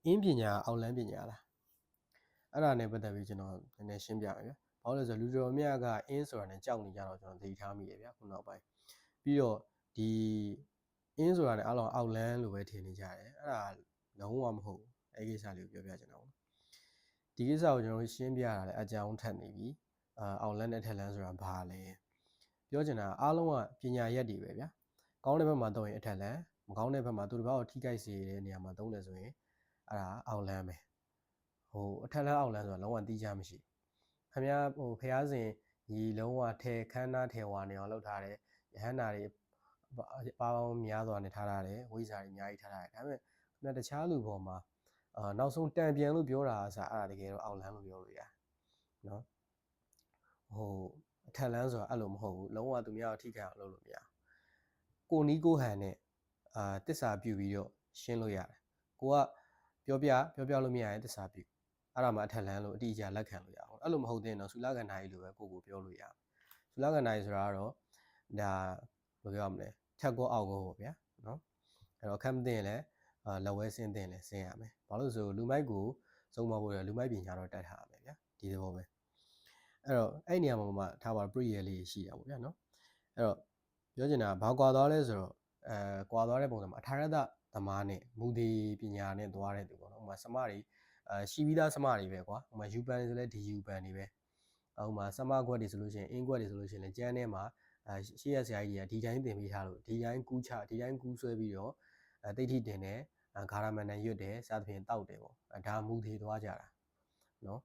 အင်းပညာအောက်လန်းပညာလားအဲ့ဒါနဲ့ပတ်သက်ပြီးကျွန်တော်နည်းနည်းရှင်းပြမယ်ဗျာဘာလို့လဲဆိုလူတော်မြတ်ကအင်းဆိုတာနဲ့ကြောက်နေကြတော့ကျွန်တော်သိထားမိတယ်ဗျာခုနောက်ပိုင်းပြီးတော့ဒီအင်းဆိုတာနဲ့အားလုံးအောက်လန်းလို့ပဲထင်နေကြတယ်အဲ့ဒါလုံးဝမဟုတ်အဲ့ကိစ္စလေးကိုပြောပြချင်တာပေါ့ဒီကိစ္စကိုကျွန်တော်ရှင်းပြတာလည်းအကြောင်းထပ်နေပြီအောက်လန်းနဲ့ထက်လန်းဆိုတာဘာလဲပြောချင်တာအားလုံးကပညာရက်တွေပဲဗျာကောင်းတဲ့ဘက်မှာသုံးရင်အထက်လန်းမကောင်းတဲ့ဘက်မှာသူတစ်ပါးကိုထိခိုက်စေတဲ့နေရာမှာသုံးတယ်ဆိုရင်အဲ့ဒါအောက်လန်းပဲဟိုအထက်လန်းအောက်လန်းဆိုတာလုံးဝတိကျမရှိခင်ဗျားဟိုဖျားစဉ်ဒီလုံးဝထဲခန်းနာထဲဝါနေအောင်လုပ်ထားတယ်ရဟန္တာတွေပေါင်းများစွာနဲ့ထားရတယ်ဝိဇ္ဇာတွေအများကြီးထားရတယ်ဒါပေမဲ့တခြားလူပေါ်မှာနောက်ဆုံးတန်ပြန်လို့ပြောတာအစားအဲ့ဒါတကယ်တော့အောက်လန်းလို့ပြောလို့ရတယ်နော်ဟိုအထက်လန်းဆိုတာအဲ့လိုမဟုတ်ဘူးလုံးဝသူများကိုထိခိုက်အောင်လုပ်လို့မရကိုနီးကိုဟန်နဲ့တစ္ဆာပြုပြီးတော့ရှင်းလို့ရတယ်ကိုကပြောပြလို့မရရင်တစ္ဆာပြုအဲ့ဒါမှအထက်လန်းလို့အတိအကျလက်ခံလို့ရအောင်အဲ့လိုမဟုတ်တဲ့တော့သုလကန္နာကြီးလိုပဲကိုပြောလို့ရတယ်သုလကန္နာကြီးဆိုတာကတော့ဒါဘယ်လိုပြောမလဲထက်ကောအောက်ကောပေါ့ဗျာနော်အဲ့တော့ခက်မသိရင်လည်းလက်ဝဲဆင်းသိရင်လည်းဆင်းရမယ်ဘာလို့ဆိုလူမိုက်ကိုစုံမဖို့ရလူမိုက်ပညာတော့တတ်ထားရမယ်ဗျာဒီသဘောပဲအဲ့တော့အဲ့နေရာမှာမှထားပါပရိယေလေးရှိတာပေါ့ဗျာနော်အဲ့တော့ပြောချင်တာဘာကွာသွားလဲဆိုတော့ကွာသွားတဲ့ပုံစံမှာအထာရတသမားနဲ့မူဒီပညာနဲ့သွားတဲ့သူပေါ့နော်ဥပမာစမတွေရှိပြီးသားစမတွေပဲကွာဥပမာယူပန်ဆိုလဲဒီယူပန်တွေပဲဥပမာစမခွက်တွေဆိုလို့ရှိရင်အင်းခွက်တွေဆိုလို့ရှိရင်လည်းကျန်းထဲမှာရှေ့ရဆရာကြီးတွေကဒီတိုင်းသင်ပေးထားလို့ဒီတိုင်းကူးချဒီတိုင်းကူးဆွဲပြီးတော့တိဋ္ဌိတင်တယ်ဂါရမဏန်ရွတ်တယ်စသဖြင့်တောက်တယ်ပေါ့ဒါမူဒီသွားကြတာနော်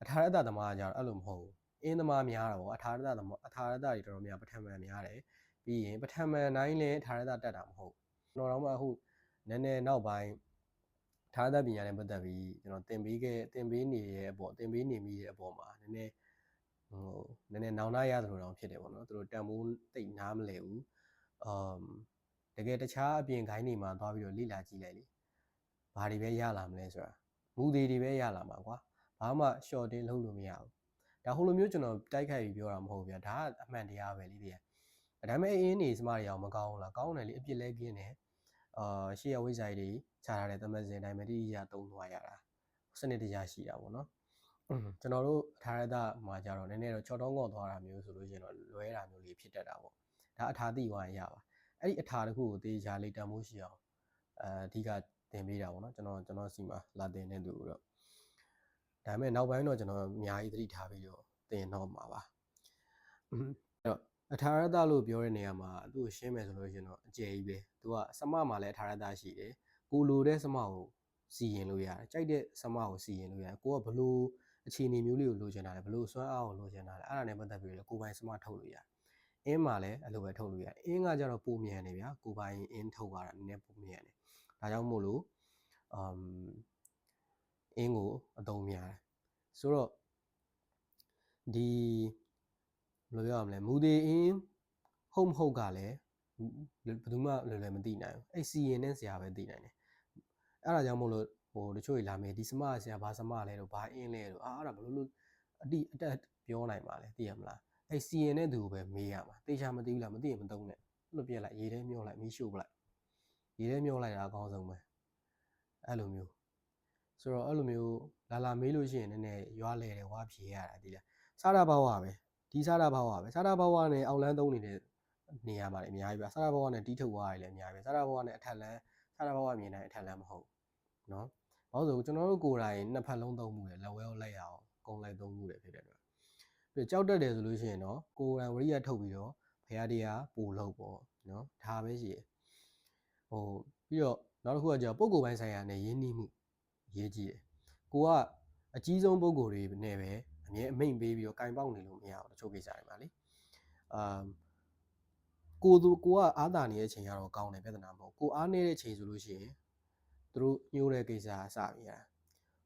အထာရတသမားကကြတော့အဲ့လိုမဟုတ်ဘူးအင်းသမားများတာပေါ့အထာရတတွေတော်တော်များပထမန်များတယ်ပြီးရင်ပထမန်တိုင်းလည်းအထာရတတက်တာမဟုတ်ကျွန်တော်တော့မှအခုနည်းနည်းနောက်ပိုင်းထာရတပညာနဲ့ပတ်သက်ပြီးကျွန်တော်သင်ပေးနေတဲ့အပေါ်သင်ပေးနေမိတဲ့အပေါ်မှာနည်းနည်းနောင်နာရတယ်လို့တော့ဖြစ်တယ်ပေါ့နော်သူတို့တန်ဖိုးသိပ်နားမလဲဘူးတကယ်တခြားအပြင်ခိုင်းနေမှာသွားပြီးတော့လိလာကြည့်လိုက်လေဘာတွေပဲရလာမလဲဆိုတာမူသေးတွေပဲရလာမှာကွာဘာမှ short တင်းလုပ်လို့မရဘူးဒါဟိုလိုမျိုးကျွန်တော်တိုက်ခိုက်ပြီးပြောတာမဟုတ်ဘူးဗျာဒါကအမှန်တရားပဲလေတည်းဒါပေမဲ့အင်းနေစမတွေအောင်မကောင်းဘူးလားကောင်းတယ်လေအပြစ်လဲကင်းတယ်ရှေ့ရဝိဇ္ဇာတွေခြားထားတဲ့သမတ်စဉ်တိုင်းပဲတိကျသုံးသွားရတာစနစ်တရားရှိတာပေါ့နော်ကျွန်တော်တို့အထာရတမှာကြတော့နည်းနည်းတော့ချော်တောင်းကောက်သွားတာမျိုးဆိုလို့ရှိရင်တော့လွဲတာမျိုးလေးဖြစ်တတ်တာပေါ့ဒါအထာသိသွားရင်ရပါအဲ့ဒီအထာတစ်ခုကိုတေချာလေးတန်ဖိုးရှိအောင်အဓိကသင်ပေးတာပေါ့နော်ကျွန်တော်စီမှာလာသင်တဲ့သူတော့ဒါပေမဲ့နောက်ပိုင်းတော့ကျွန်တော်အများကြီးသတိထားပြီးတော့သင်တော့မှာပါအဲ့တော့အထာရတလို့ပြောတဲ့နေရာမှာသူ့ကိုရှင်းမယ်ဆိုလို့ရှိရင်တော့အကျယ်ကြီးပဲသူကစမမှာလည်းအထာရတရှိတယ်ကိုလိုတဲ့စမကိုစီရင်လို့ရတယ်ကြိုက်တဲ့စမကိုစီရင်လို့ရတယ်ကိုကဘလို့အခြေအနေမျိုးလေးကိုလိုချင်တာလဲဘလို့စွမ်းအားကိုလိုချင်တာလဲအဲ့ဒါနဲ့ပတ်သက်ပြီးတော့ကိုပိုင်စမထုတ်လို့ရတယ်အင်းမှာလည်းအဲ့လိုပဲထုတ်လို့ရတယ်အင်းကကြတော့ပုံမြန်နေဗျာကိုပိုင်အင်းထုတ်ရတာနည်းနည်းပုံမြန်နေဒါကြောင့်မို့လို့အင်းကိုအသုံးများတယ်ဆိုတော့ဒီဘယ်လိုပြောရမလဲမူသေးအင်းဟုတ်မဟုတ်ကလည်းဘယ်သူမှလွယ်မသိနိုင်ဘူးအဲ့စီရင်တဲ့ဆရာပဲသိနိုင်တယ်အဲ့ဒါကြောင့်မို့လို့ဟိုတချို့ကြီးလာမယ်ဒီစမဆရာဘာစမလဲတော့ဘာအင်းလဲတော့အဲ့ဒါဘယ်လိုအတက်ပြောနိုင်ပါလဲသိရမလားအဲ့စီရင်တဲ့သူကိုပဲမေးရမှာတေချာမသိဘူးလားမသိရင်မသုံးနဲ့လို့ပြက်လိုက်ရေထဲမျောလိုက်မီးရှို့ပလိုက်ရေထဲမျောလိုက်တာအကောင်းဆုံးပဲအဲ့လိုမျိုးဆိုတော့အဲ့လိုမျိုးလာမေးလို့ရှိရင်နည်းနည်းရွာလဲတယ်ဝါဖြေရတာဒီလားစားတာဘာဝပဲဒီစားတာဘာဝပဲစားတာဘာဝနဲ့အောက်လန်းသုံးနေတဲ့နေရာမှာလည်းအများကြီးပဲစားတာဘာဝနဲ့တီးထုတ်သွားရလည်းအများကြီးပဲစားတာဘာဝနဲ့အထက်လန်းစားတာဘာဝမြင်တိုင်းအထက်လန်းမဟုတ်နော်ဘာလို့ဆိုကျွန်တော်တို့ကိုယ်တိုင်နှစ်ဖက်လုံးသုံးမှုတယ်လက်ဝဲကိုလိုက်ရအောင်ကုန်လိုက်သုံးမှုတယ်ဖြစ်တဲ့အတွက်ပြီးကြောက်တက်တယ်ဆိုလို့ရှိရင်တော့ကိုယ်တိုင်ဝရိယထုတ်ပြီးတော့ဖရာတရားပို့လို့ပေါ့နော်ဒါပဲရှိရဟိုပြီးတော့နောက်တစ်ခုကကျတော့ပုံကိုယ်ပိုင်းဆိုင်ရာနဲ့ရင်းနှီးမှုရေးကြည့်တယ်ကိုကအကြီးဆုံးပုံကိုယ်တွေနဲ့ပဲအမြဲအမိန်ပေးပြီးတော့ကင်ပေါက်နေလို့မရဘူးတချို့ကိစ္စတွေမှာလေကိုကအားတာနေတဲ့အချိန်ကတော့ကောင်းတယ်ပြဿနာမဟုတ်ကိုအားနေတဲ့အချိန်ဆိုလို့ရှိရင်သူတို့ညှိုးတဲ့ကိစ္စအစပြီးရ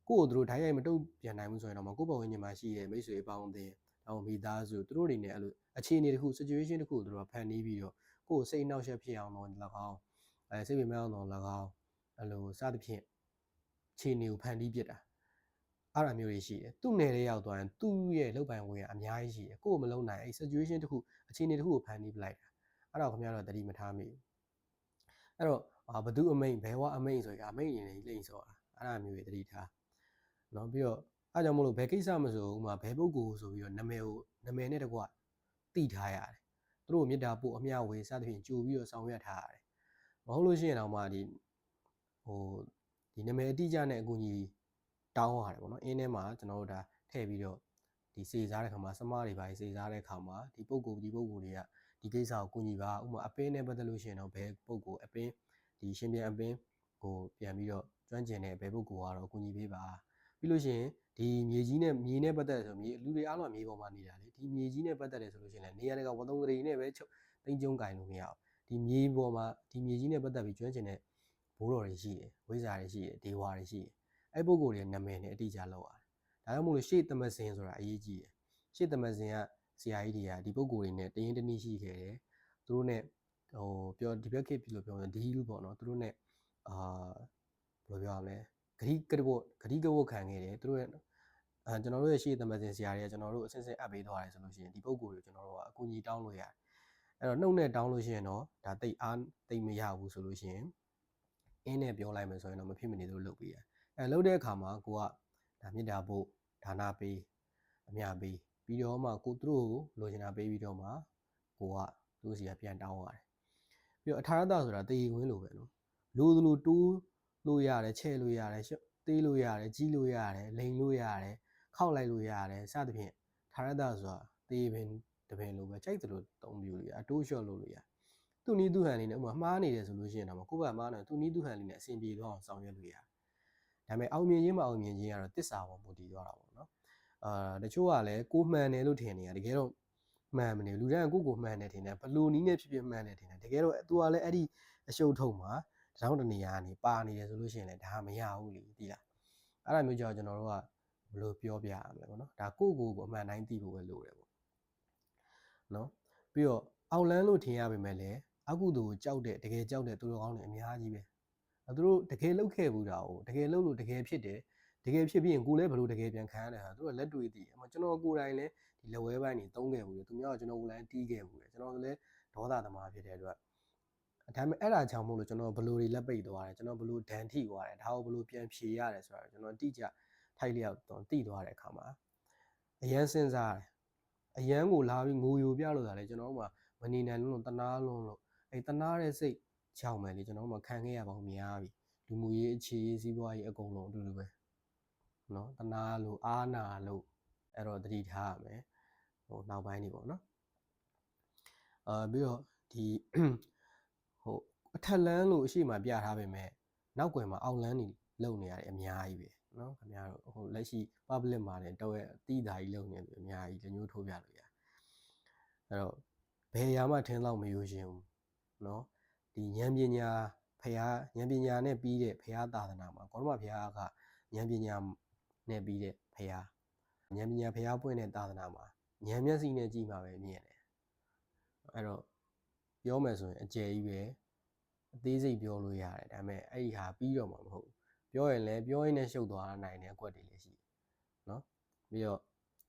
ကိုသူတို့ဓာတ်ရိုက်မတုံ့ပြန်နိုင်ဘူးဆိုရင်တော့ကိုပတ်ဝန်းကျင်မှာရှိတဲ့မိတ်ဆွေအပေါင်းအသင်းတော့မိသားစုသူတို့တွေနဲ့အဲ့လိုအခြေအနေတစ်ခု situation တစ်ခုသူတို့ဖန်တီးပြီးတော့ကိုစိတ်နှောက်ယှက်ဖြစ်အောင်တော့၎င်းစိတ်ပင်ပန်းအောင်တော့၎င်းအဲ့လိုစသဖြင့်အခြေအနေကိုဖန်တီးပြစ်တာအဲ့လိုမျိုးတွေရှိတယ်သူ့နယ်လေးရောက်သွားရင်သူ့ရဲ့လောက်ပိုင်ဝင်ကအများကြီးရှိတယ်ကို့မလုံးနိုင်အဲ့ situation တစ်ခုအခြေအနေတစ်ခုကိုဖန်တီးပလိုက်တာအဲ့တော့ခင်ဗျားတို့တတိမထားမိဘူးအဲ့တော့ဘသူအမိန်ဘဲဝအမိန်ဆိုရင်အမိန်ရင်လိမ့်စောတာ အဲ့ဒါမျိုးတွေတတိထားနော်ပြီးတော့အားကြောင့်မလို့ဘယ်ကိစ္စမဆိုဥမာဘယ်ပုဂ္ဂိုလ်ဆိုပြီးတော့နာမည်နဲ့တကွတိထားရတယ်သူတို့မေတ္တာပို့အမျှဝေစသဖြင့်ကြိုပြီးတော့ဆောင်ရွက်ထားရတယ်မဟုတ်လို့ရှိရင်တော့မှဒီနာမည်အတိအကျနဲ့အကူအညီတောင်းရတယ်ပေါ့နော်အင်းထဲမှာကျွန်တော်တို့ဒါထည့်ပြီးတော့ဒီစေစားတဲ့ခါမှာစမတွေပါစေစားတဲ့ခါမှာဒီပုဂ္ဂိုလ်တွေကဒီကိစ္စကိုကူညီပါဥမာအပင်းနဲ့ပတ်သက်လို့ရှိရင်တော့ဘယ်ပုဂ္ဂိုလ်အပင်းဒီရှင်ပြန်အပင်းကိုပြန်ပြီးတော့ကျွမ်းကျင်တဲ့ဘယ်ပုဂ္ဂိုလ်ကတော့ကူညီပေးပါပြီးလို့ရှိရင်ဒီမြေကြီးနဲ့မြေနဲ့ပတ်သက်ဆိုမြေလူတွေအားလုံးမြေပေါ်မှာနေတာလေဒီမြေကြီးနဲ့ပတ်သက်တယ်ဆိုလို့ရှိရင်လည်းနေရာတွေကဝသုံးတွေနဲ့ပဲသိမ်းကျုံကင်လို့မရဘူးဒီမြေပေါ်မှာဒီမြေကြီးနဲ့ပတ်သက်ပြီးကျွမ်းကျင်တဲ့ဘိုးတော်တွေရှိတယ်ဝိဇ္ဇာတွေရှိတယ်ဒေဝါတွေရှိတယ်အဲ့ပုဂ္ဂိုလ်တွေနာမည်နဲ့အတိအကျလောက်ရတယ်ဒါကြောင့်မို့လို့ရှေ့သမစင်ဆိုတာအရေးကြီးတယ်ရှေ့သမစင်ကဆရာကြီးတွေကဒီပုဂ္ဂိုလ်တွေနဲ့တရင်တနည်းရှိခဲ့တယ်သူတို့နဲ့ပြောဒီဘက်ခေတ်ပြီလို့ပြောရင်ဒီလူပေါ့နော်သူတို့နဲ့ဘယ်လိုပြောရမလဲဂရိကဝတ်ခံခဲ့တယ်သူတို့ရဲ့ကျွန်တော်တို့ရဲ့ရှေ့သမစင်ဆရာတွေကကျွန်တော်တို့အစစ်စစ်အပ်ပေးသွားတယ်ဆိုလို့ရှိရင်ဒီပုဂ္ဂိုလ်တွေကျွန်တော်တို့ကအကူအညီတောင်းလို့ရတယ်အဲ့တော့နှုတ်နဲ့တောင်းလို့ရှိရင်တော့ဒါတိတ်မရဘူးဆိုလို့ရှိရင်အင်းနဲ့ပြောလိုက်မယ်ဆိုရင်တော့မဖြစ်မနေတို့လုပ်ပေးရလုပ်တဲ့အခါမှာကိုကဒါမေတ္တာဖို့ဒါနပေးအမြပေးပြီးတော့မှကိုသူတို့ကိုလိုချင်တာပေးပြီးတော့မှကိုကသူ့စီကပြန်တောင်းရတယ်ပြီးတော့အထာရတဆိုတာတေဝင်းလိုပဲနော်လိုသလိုတိုးလို့ရတယ်ချဲ့လို့ရတယ်သေးလို့ရတယ်ကြီးလို့ရတယ်လိန်လို့ရတယ်ခောက်လိုက်လို့ရတယ်စသဖြင့်ထာရတဆိုတာတေပင်တပင်လိုပဲကြိုက်သလိုသုံးပြလို့ရအတိုးလျှော့လို့ရသူ့နီးသူ့ဟန်လေးနဲ့ဥမာမှားနေတယ်ဆိုလို့ရှိရင်တော့ကိုယ့်ဘက်မှားနေသူ့နီးသူ့ဟန်လေးနဲ့အဆင်ပြေသွားအောင်ဆောင်ရွက်လို့ရတယ်ဒါပေမဲ့အောင်မြင်ခြင်းမအောင်မြင်ခြင်းကတော့တစ္ဆာပေါ်မူတည်သွားတာပေါ့နော်တချို့ကလည်းကိုမှန်တယ်လို့ထင်နေရတကယ်တော့မှန်မနေလူတိုင်းကကိုမှန်တယ်ထင်တယ်ဘလို့နီးနဲ့ဖြစ်ဖြစ်မှန်တယ်ထင်တယ်တကယ်တော့သူကလည်းအဲ့ဒီအရှုပ်ထုံမှာတထောင်တနေရာကနေပါနေတယ်ဆိုလို့ရှိရင်လည်းဒါမရဘူးလေသိလားအဲ့ဒါမျိုးကြောင့်ကျွန်တော်တို့ကဘလို့ပြောပြရမလဲပေါ့နော်ဒါကိုအမှန်တိုင်းသိဖို့ပဲလိုတယ်ပေါ့နော်ပြီးတော့အောင်လန်းလို့ထင်ရပေမဲ့လည်းအကုသိုလ်ကိုကြောက်တဲ့တကယ်ကြောက်တဲ့သူတို့ကောင်းတွေအများကြီးပဲသူတို့တကယ်လုပ်ခဲ့ဘူးတာ哦တကယ်လုပ်လို့တကယ်ဖြစ်တယ်တကယ်ဖြစ်ပြီးရင်ကိုလည်းဘလို့တကယ်ပြန်ခံရတယ်ဟာသူတို့လက်တွေ့သိတယ်ကျွန်တော်ကိုယ်တိုင်လည်းဒီလက်ဝဲပိုင်းနေသုံးခဲ့ဘူးတယ်သူများကကျွန်တော်ကိုယ်တိုင်တီးခဲ့ဘူးတယ်ကျွန်တော်လည်းဒေါသသမားဖြစ်တဲ့အတွက်ဒါပေမဲ့အဲ့ဒါကြောင့်မို့လို့ကျွန်တော်ဘလို့တွေလက်ပိတ်သွားတယ်ကျွန်တော်ဘလို့ဒဏ်ထိသွားတယ်ဒါကိုဘလို့ပြန်ဖြေရတယ်ဆိုတော့ကျွန်တော်တိကျထိုက်လျောက်တိသွားတဲ့အခါမှာအရန်စဉ်းစားတယ်အရန်ကိုလာပြီးငိုယိုပြလို့တာလေကျွန်တော်တို့မှာမနေနိုင်လို့တနာလုံးလို့အဲ့တနာတဲ့စိတ်ကြောက်မယ်လေကျွန်တော်တို့မှာခံခဲ့ရပါဦးများပြီလူမှုရေးအခြေရေးစီးပွားရေးအကုန်လုံးအတူတူပဲနော်တနာလို့အာနာလို့အဲ့တော့တတိထားရမယ်နောက်ပိုင်းနေပေါ့နော်ပြီးတော့ဒီအထက်လန်းလို့အရှိမပြထားပေမဲ့နောက်ွယ်မှာအောက်လန်းနေလုံနေရတယ်အများကြီးပဲနော်ခင်ဗျားတို့လက်ရှိ public မှာလည်းတော့အတီးဓာကြီးလုံနေတယ်အများကြီးလက်ညှိုးထိုးပြလို့ရအဲ့တော့ဘယ်ရာမှထင်းတော့မယူရှင်ဘူးနော်ဒီဉာဏ်ပညာဖရာဉာဏ်ပညာနဲ့ပြီးတဲ့ဖရာသာသနာမှာကောရမဖရာကဉာဏ်ပညာနဲ့ပြီးတဲ့ဖရာဉာဏ်ပညာဖရာပွင့်တဲ့သာသနာမှာဉာဏ်မျက်စိနဲ့ကြည့်မှာပဲမြင်တယ်အဲ့တော့ပြောမယ်ဆိုရင်အကျယ်ကြီးပဲအသေးစိတ်ပြောလို့ရတယ်ဒါပေမဲ့အဲ့ဒီဟာပြီးတော့မှာမဟုတ်ဘူးပြောရင်လည်းပြောရင်းနဲ့ရှုပ်သွားနိုင်တဲ့အကွက်တွေလည်းရှိတယ်နော်ပြီးတော့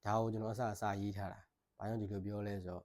ဒါကိုကျွန်တော်အစရေးထားတာဘာကြောင့်ဒီလိုပြောလဲဆိုတော့